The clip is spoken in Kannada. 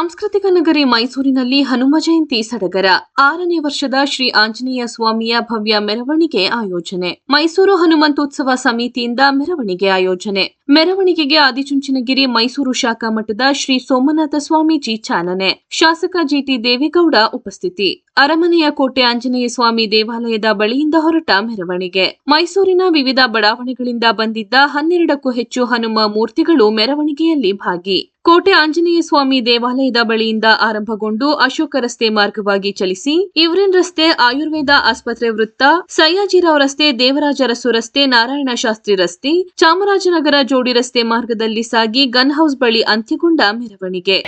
ಸಾಂಸ್ಕೃತಿಕ ನಗರಿ ಮೈಸೂರಿನಲ್ಲಿ ಹನುಮ ಜಯಂತಿ ಸಡಗರ 6ನೇ ವರ್ಷದ ಶ್ರೀ ಆಂಜನೇಯ ಸ್ವಾಮಿಯ ಭವ್ಯ ಮೆರವಣಿಗೆ ಆಯೋಜನೆ. ಮೈಸೂರು ಹನುಮಂತೋತ್ಸವ ಸಮಿತಿಯಿಂದ ಮೆರವಣಿಗೆ ಆಯೋಜನೆ. ಮೆರವಣಿಗೆಗೆ ಆದಿಚುಂಚನಗಿರಿ ಮೈಸೂರು ಶಾಖಾ ಮಠದ ಶ್ರೀ ಸೋಮನಾಥ ಸ್ವಾಮೀಜಿ ಚಾಲನೆ. ಶಾಸಕ ಜಿಟಿ ದೇವೇಗೌಡ ಉಪಸ್ಥಿತಿ. ಅರಮನೆಯ ಕೋಟೆ ಆಂಜನೇಯ ಸ್ವಾಮಿ ದೇವಾಲಯದ ಬಳಿಯಿಂದ ಹೊರಟ ಮೆರವಣಿಗೆ. ಮೈಸೂರಿನ ವಿವಿಧ ಬಡಾವಣೆಗಳಿಂದ ಬಂದಿದ್ದ 12ಕ್ಕೂ ಹೆಚ್ಚು ಹನುಮ ಮೂರ್ತಿಗಳು ಮೆರವಣಿಗೆಯಲ್ಲಿ ಭಾಗಿ. ಕೋಟೆ ಆಂಜನೇಯ ಸ್ವಾಮಿ ದೇವಾಲಯದ ಬಳಿಯಿಂದ ಆರಂಭಗೊಂಡು ಅಶೋಕ ರಸ್ತೆ ಮಾರ್ಗವಾಗಿ ಚಲಿಸಿ ಇವ್ರಿನ್ ರಸ್ತೆ, ಆಯುರ್ವೇದ ಆಸ್ಪತ್ರೆ ವೃತ್ತ, ಸಯ್ಯಾಜಿರಾವ್ ರಸ್ತೆ, ದೇವರಾಜ ಅರಸು ರಸ್ತೆ, ನಾರಾಯಣ ಶಾಸ್ತ್ರಿ ರಸ್ತೆ, ಚಾಮರಾಜನಗರ ಜೋಡಿ ರಸ್ತೆ ಮಾರ್ಗದಲ್ಲಿ ಸಾಗಿ ಗನ್ ಹೌಸ್ ಬಳಿ ಅಂತ್ಯಗೊಂಡ ಮೆರವಣಿಗೆ.